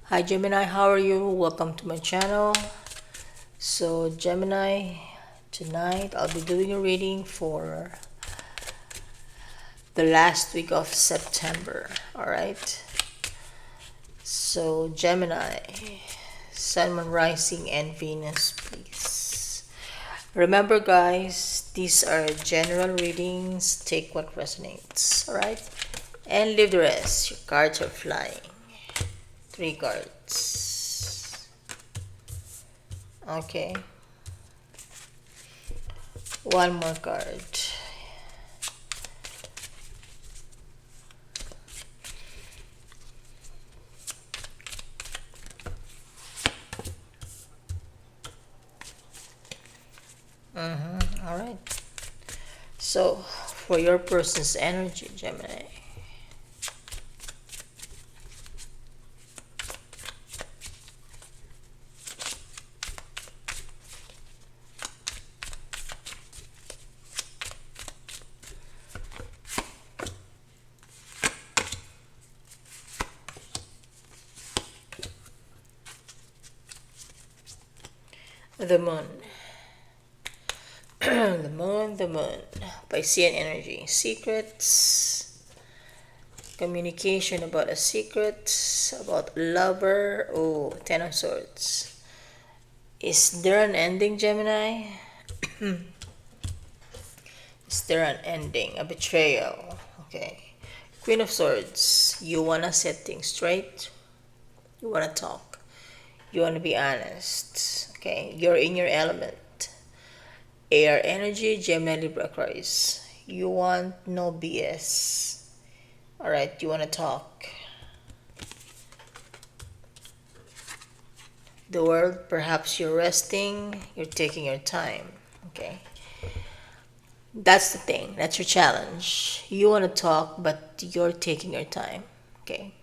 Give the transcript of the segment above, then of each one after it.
Hi Gemini, how are you? Welcome to my channel. So Gemini, tonight I'll be doing a reading for the last week of September. Alright. So Gemini, Sun, Moon, Rising, and Venus, please. Remember guys, these are general readings. Take what resonates. Alright? And leave the rest. Your cards are flying. 3 cards. Okay. One more card. All right. So, for your person's energy, Gemini. The moon. the moon. Piscean energy. Secrets. Communication about a secret. About a lover. Oh, Ten of Swords. Is there an ending, Gemini? Is there an ending? A betrayal. Okay. Queen of Swords. You wanna set things straight. You wanna talk. You wanna be honest. Okay. You're in your element. Air energy, Gemini, Libra, Aquarius. You want no BS. Alright, you wanna talk. The world, perhaps you're resting, you're taking your time. Okay. That's the thing. That's your challenge. You want to talk, but you're taking your time. Okay.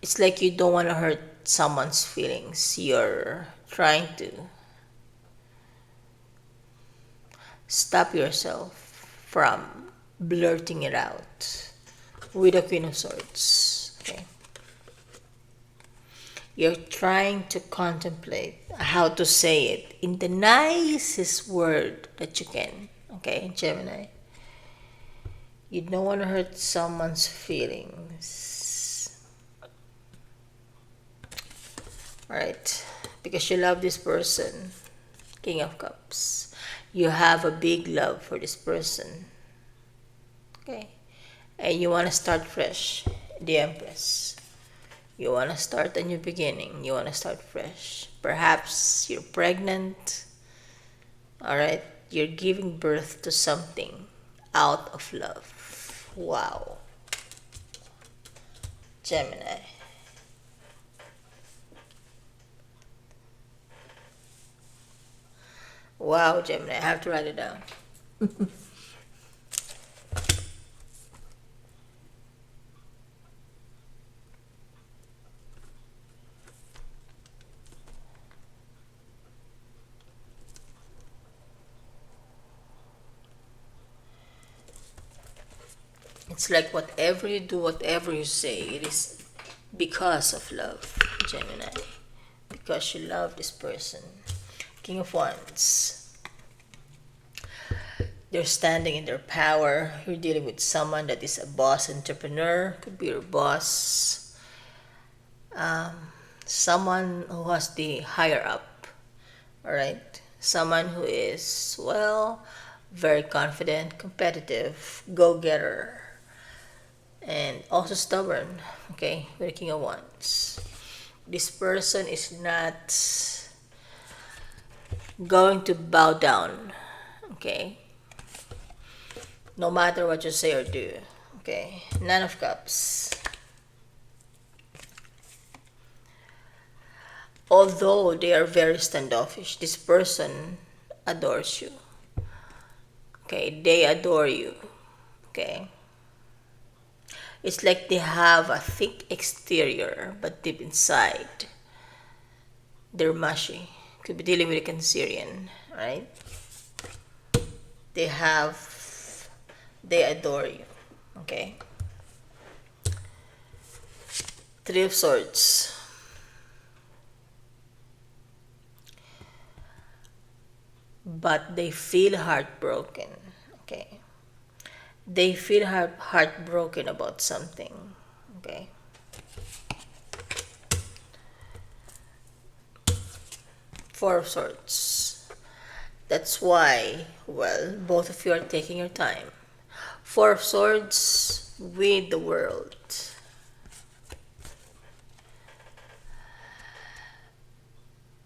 It's like you don't want to hurt someone's feelings. You're trying to stop yourself from blurting it out with the Queen of Swords. Okay. You're trying to contemplate how to say it in the nicest word that you can. Okay, Gemini. You don't want to hurt someone's feelings. Alright. Because you love this person. King of Cups. You have a big love for this person. Okay. And you want to start fresh. The Empress. You want to start a new beginning. You want to start fresh. Perhaps you're pregnant. Alright. You're giving birth to something out of love. Wow. Gemini. Wow, Gemini. I have to write it down. It's like whatever you do, whatever you say, it is because of love, Gemini. Because you love this person. King of Wands. They're standing in their power. You're dealing with someone that is a boss entrepreneur. Could be your boss. Someone who has the higher up. Alright? Someone who is, well, very confident, competitive, go-getter, and also stubborn. Okay? With the King of Wands. This person is not going to bow down. Okay? No matter what you say or do. Okay? Nine of Cups. Although they are very standoffish, this person adores you. Okay? They adore you. Okay? It's like they have a thick exterior, but deep inside, they're mushy. Could be dealing with a Cancerian, right? They adore you. Okay? Three of Swords. But they feel heartbroken. Okay. They feel heartbroken about something. Okay. Four of Swords. That's why, well, both of you are taking your time. Four of Swords with the World.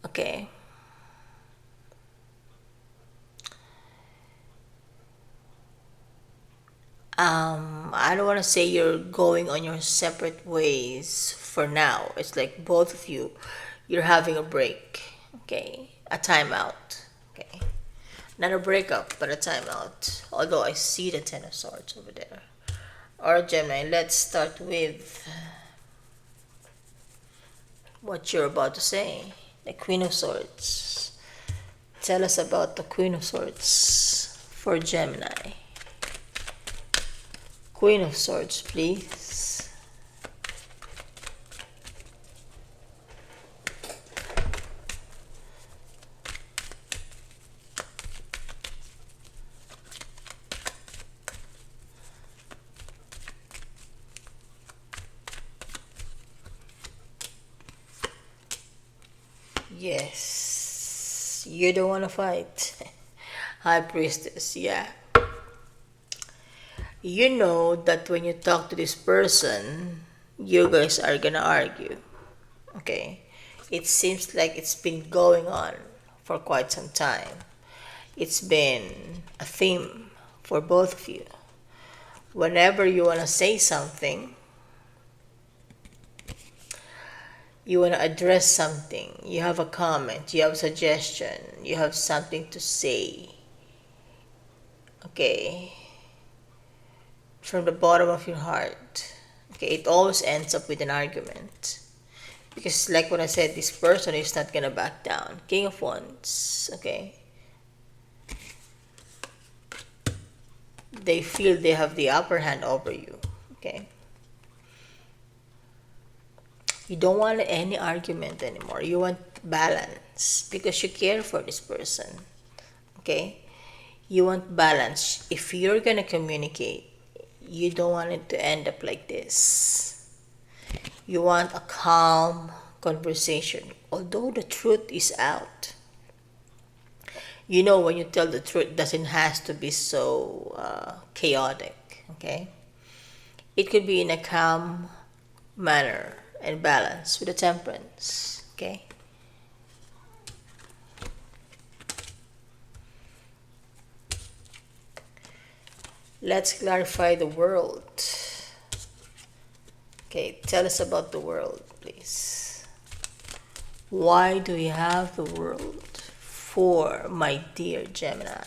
Okay. I don't want to say you're going on your separate ways for now. It's like both of you, you're having a break. Okay. A timeout. Okay. Not a breakup, but a timeout. Although I see the Ten of Swords over there. Alright, Gemini, let's start with what you're about to say. The Queen of Swords. Tell us about the Queen of Swords for Gemini. Queen of Swords, please. Yes, you don't want to fight. High Priestess, yeah. You know that when you talk to this person, you guys are gonna argue. Okay? It seems like it's been going on for quite some time. It's been a theme for both of you. Whenever you wanna say something, you want to address something, you have a comment, you have a suggestion, you have something to say, okay, from the bottom of your heart, okay, it always ends up with an argument. Because, like what I said, this person is not gonna back down. King of Wands, okay, they feel they have the upper hand over you, okay. You don't want any argument anymore. You want balance because you care for this person. Okay? You want balance. If you're going to communicate, you don't want it to end up like this. You want a calm conversation. Although the truth is out. You know, when you tell the truth, it doesn't have to be so chaotic. Okay? It could be in a calm manner and balance with the Temperance. Okay? Let's clarify the World. Okay, tell us about the World, please. Why do we have the World for my dear Gemini?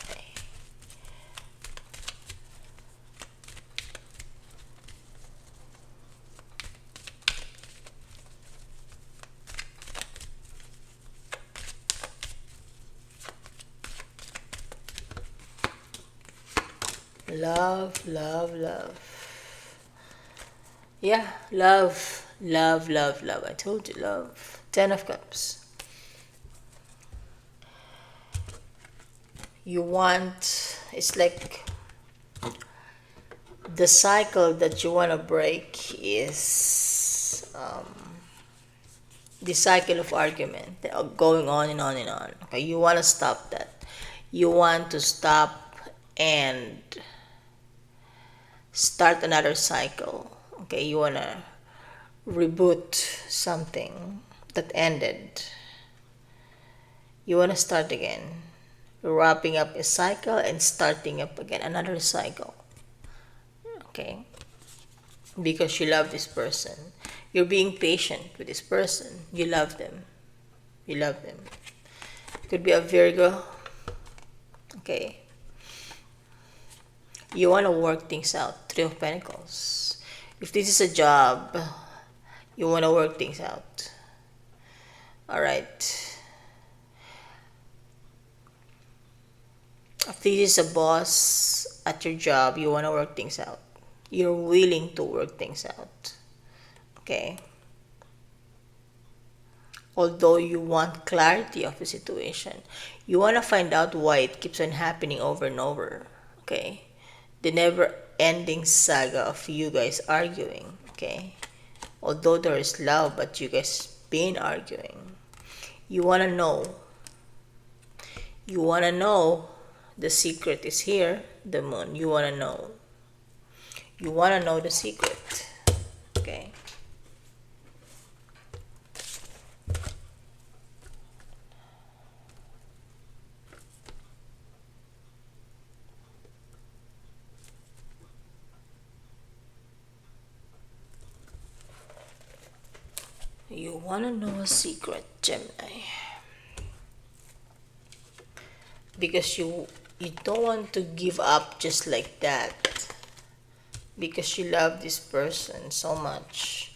Love, love, love. Yeah, love, love, love, love. I told you, love. Ten of Cups. You want, it's like the cycle that you want to break is the cycle of argument going on and on and on. Okay, you want to stop that. You want to stop and start another cycle. Okay, you want to reboot something that ended. You want to start again. Wrapping up a cycle and starting up again another cycle. Okay? Because you love this person. You're being patient with this person. You love them. You love them. Could be a Virgo. Okay? You want to work things out. Three of Pentacles. If this is a job, you want to work things out. Alright. If this is a boss at your job, you want to work things out. You're willing to work things out. Okay? although you want clarity of the situation. You want to find out why it keeps on happening over and over. Okay? The never ending saga of you guys arguing. Okay? Although there is love, but you guys been arguing. You want to know. You want to know the secret is here, the moon. You want to know. You want to know the secret. Okay? You want to know a secret, Gemini. Because you don't want to give up just like that. Because you love this person so much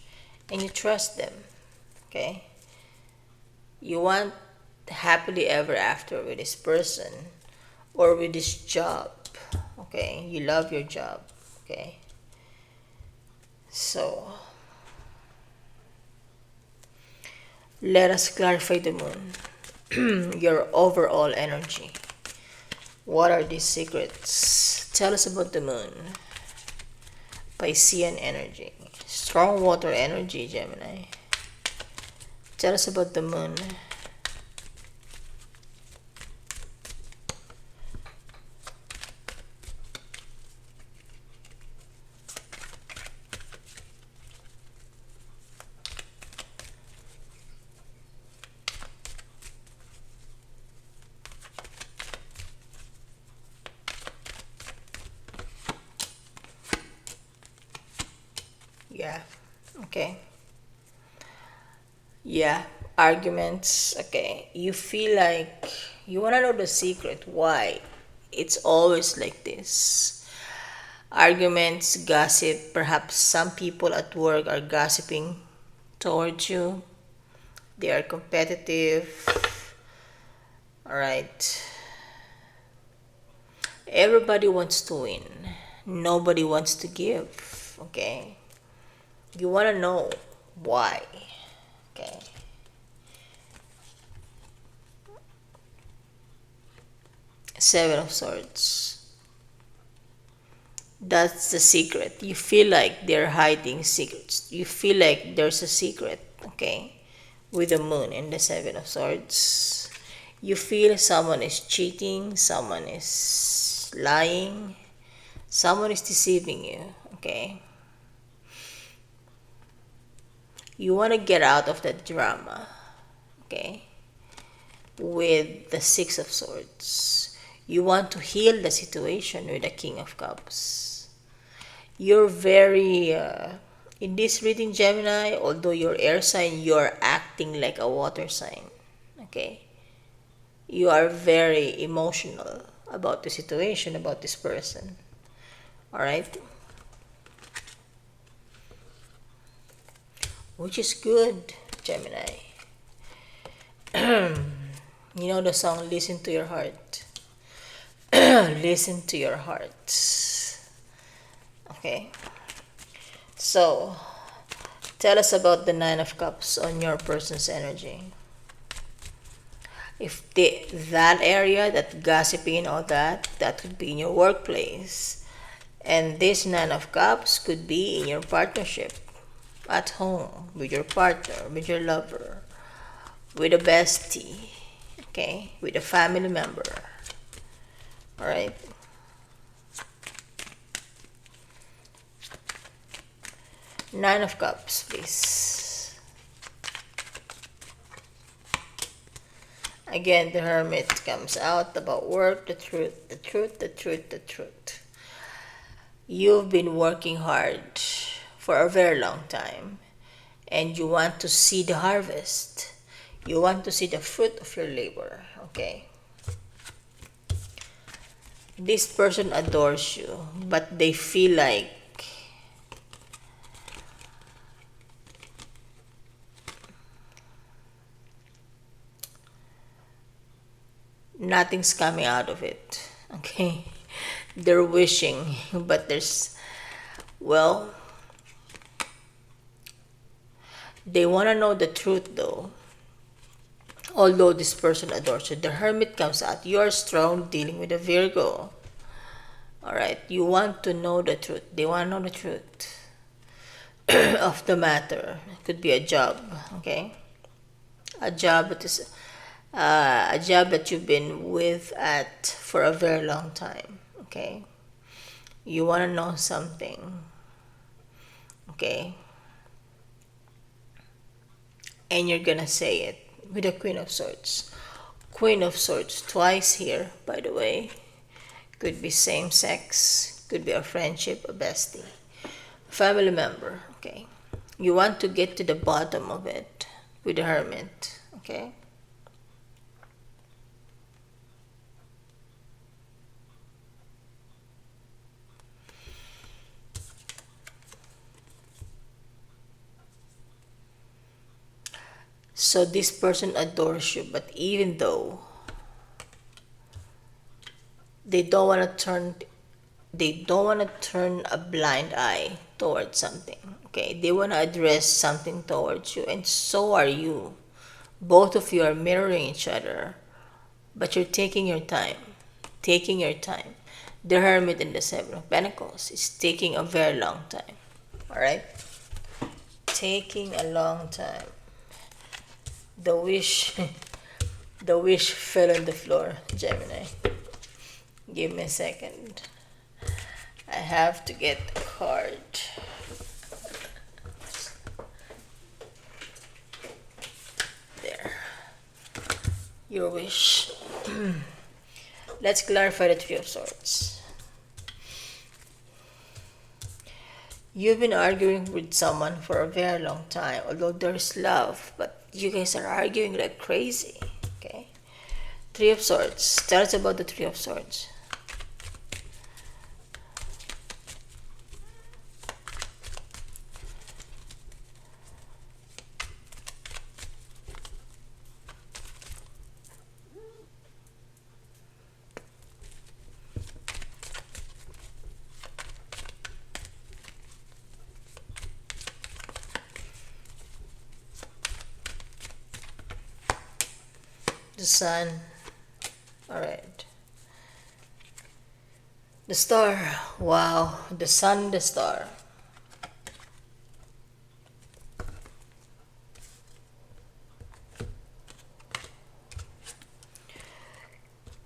and you trust them. Okay? You want happily ever after with this person or with this job. Okay? You love your job. Okay? So, let us clarify the moon. Your overall energy. What are these secrets? Tell us about the moon. Piscean energy. Strong water energy, Gemini. Tell us about the moon. Yeah. Okay. Yeah. Arguments. Okay. You feel like you want to know the secret. Why? It's always like this. Arguments, gossip. Perhaps some people at work are gossiping towards you. They are competitive. Alright. Everybody wants to win. Nobody wants to give. Okay. You want to know why. Okay. Seven of Swords. That's the secret. You feel like they're hiding secrets. You feel like there's a secret. Okay. With the moon and the Seven of Swords. You feel someone is cheating. Someone is lying. Someone is deceiving you. Okay. You want to get out of that drama, okay, with the Six of Swords. You want to heal the situation with the King of Cups. You're very, in this reading, Gemini, although you're air sign, you're acting like a water sign, okay? You are very emotional about the situation, about this person, all right? Which is good, Gemini. You know the song Listen to Your Heart. Listen to your heart. Okay. So, tell us about the Nine of Cups on your person's energy. If that area, that gossiping and all that, that could be in your workplace. And this Nine of Cups could be in your partnership. At home, with your partner, with your lover, with a bestie, okay, with a family member. All right. Nine of Cups, please. Again, the Hermit comes out about work, the truth, the truth, the truth, the truth. You've been working hard for a very long time and you want to see the harvest. You want to see the fruit of your labor, okay? This person adores you, but they feel like nothing's coming out of it, okay? They're wishing, but there's, well, they want to know the truth though. Although this person adores you, the Hermit comes out. You are strong dealing with a Virgo. Alright, you want to know the truth. They want to know the truth of the matter. It could be a job, okay? A job that is a job that you've been with at for a very long time, okay? You want to know something, okay? And you're gonna say it with the Queen of Swords. Queen of Swords twice here, by the way. Could be same sex, could be a friendship, a bestie, a family member, okay? You want to get to the bottom of it with the Hermit, okay? So this person adores you, but even though they don't want to turn a blind eye towards something, okay? They want to address something towards you, and so are you. Both of you are mirroring each other, but you're taking your time. Taking your time. The Hermit and the Seven of Pentacles is taking a very long time. Alright? Taking a long time. The wish the wish fell on the floor, Gemini. Give me a second. I have to get the card. There. Your wish. Let's clarify the Three of Swords. You've been arguing with someone for a very long time, although there's love, but you guys are arguing like crazy, okay? Three of Swords. Tell us about the Three of Swords. The Sun. Alright. The Star. Wow. The Sun, the Star.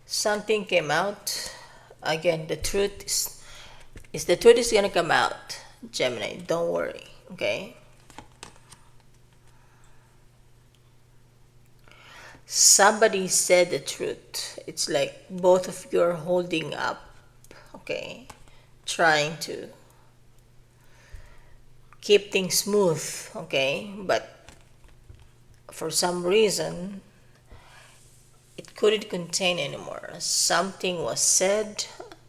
Something came out. Again, the truth is the truth is gonna come out, Gemini. Don't worry, okay? Somebody said the truth. It's like both of you are holding up, okay? Trying to keep things smooth, okay? But for some reason, it couldn't contain anymore. Something was said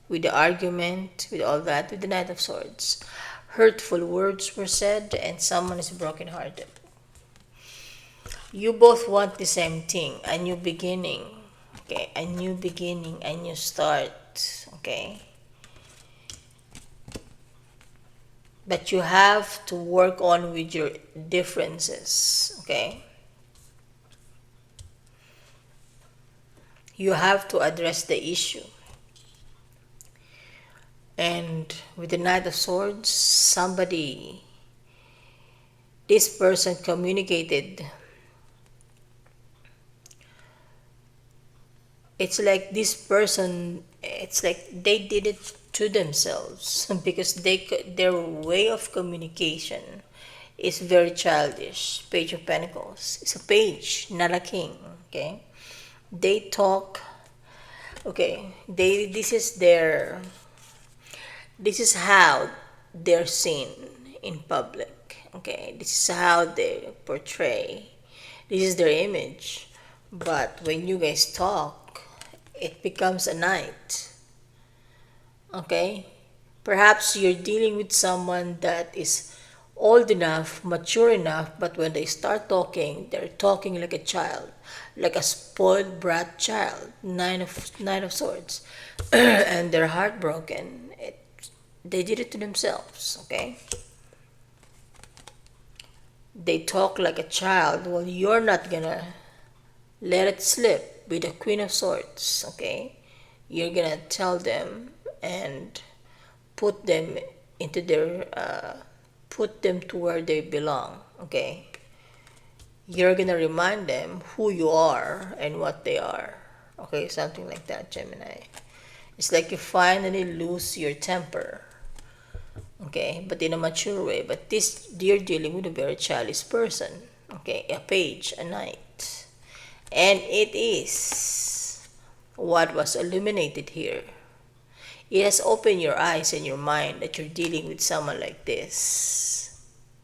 with the argument, with all that, with the Knight of Swords. Hurtful words were said, and someone is brokenhearted. You both want the same thing, a new beginning, okay? A new beginning, a new start, okay? But you have to work on with your differences, okay? You have to address the issue. And with the Knight of Swords, this person communicated. It's like this person, it's like they did it to themselves because their way of communication is very childish. Page of Pentacles. It's a page, not a king, okay? They talk, okay, this is how they're seen in public, okay? This is how they portray. This is their image. But when you guys talk, it becomes a night, okay? Perhaps you're dealing with someone that is old enough, mature enough, but when they start talking, they're talking like a child, like a spoiled brat child. Nine of Swords. And they're heartbroken. They did it to themselves, okay? They talk like a child. Well, you're not gonna let it slip with the Queen of Swords. Okay, you're gonna tell them and put them into their put them to where they belong. Okay, you're gonna remind them who you are and what they are. Okay, something like that, Gemini. It's like you finally lose your temper. Okay, but in a mature way. But this, you're dealing with a very childish person. Okay, a page, a knight. And it is what was illuminated here. It has opened your eyes and your mind that you're dealing with someone like this.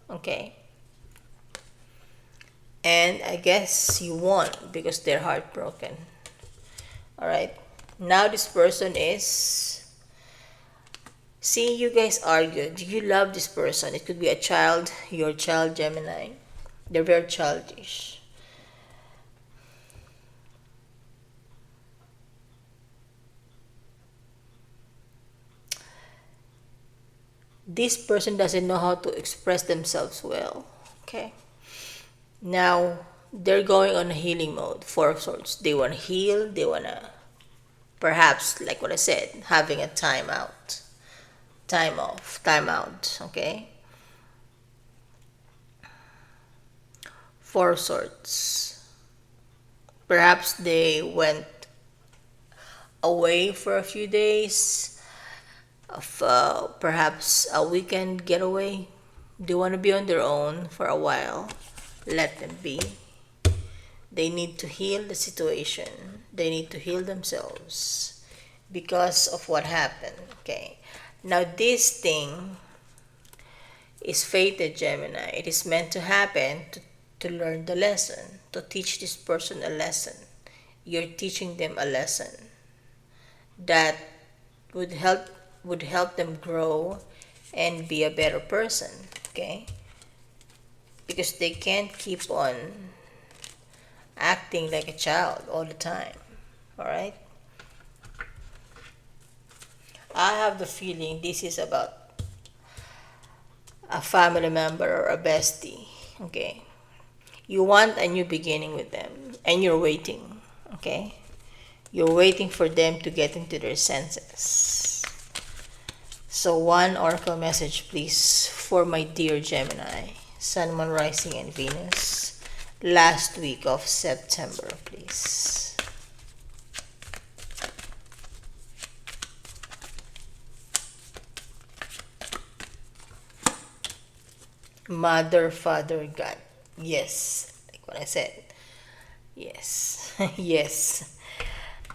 Okay? And I guess you won because they're heartbroken. Alright? Now this person is... See, you guys argued. You love this person. It could be a child, your child, Gemini. They're very childish. This person doesn't know how to express themselves well. Okay? Now, they're going on a healing mode, Four of Swords. They want to heal. They want to, perhaps, like what I said, having a time out. Time off. Time out. Okay? Four of Swords. Perhaps they went away for a few days, of perhaps a weekend getaway. They want to be on their own for a while. Let them be. They need to heal the situation. They need to heal themselves because of what happened. Okay. Now this thing is fated, Gemini. It is meant to happen to learn the lesson, to teach this person a lesson. You're teaching them a lesson that would help them grow and be a better person. Okay? Because they can't keep on acting like a child all the time. Alright? I have the feeling this is about a family member or a bestie. Okay? You want a new beginning with them and you're waiting. Okay? You're waiting for them to get into their senses. So one oracle message please for my dear Gemini, Sun, Moon, Rising, and Venus. Last week of September, please. Mother, Father, God. Yes, like what I said. Yes, yes.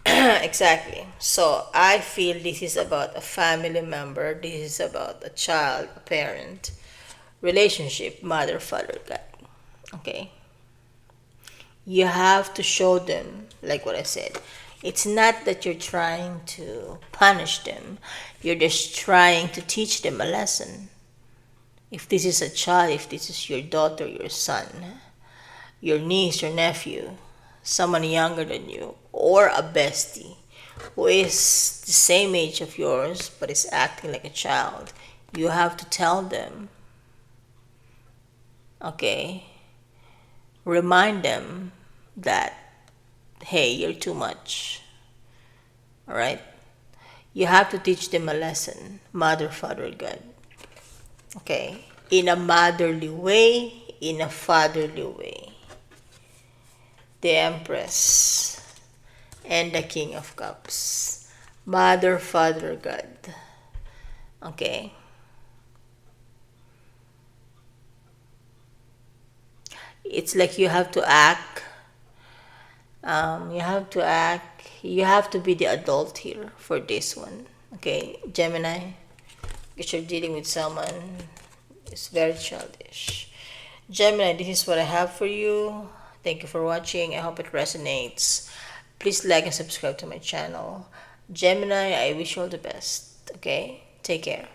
Exactly. So I feel this is about a family member. This is about a child, a parent, relationship, mother, father, God. Okay. You have to show them, like what I said. It's not that you're trying to punish them. You're just trying to teach them a lesson. If this is a child, if this is your daughter, your son, your niece, your nephew, someone younger than you, or a bestie who is the same age of yours but is acting like a child, you have to tell them, okay, remind them that, hey, you're too much. Alright? You have to teach them a lesson, mother, father, God. Okay? In a motherly way, in a fatherly way. The Empress and the King of Cups. Mother, Father, God. Okay? It's like you have to act. You have to be the adult here for this one. Okay, Gemini? Because you're dealing with someone who's very childish. Gemini, this is what I have for you. Thank you for watching. I hope it resonates. Please like and subscribe to my channel. Gemini, I wish you all the best. Okay? Take care.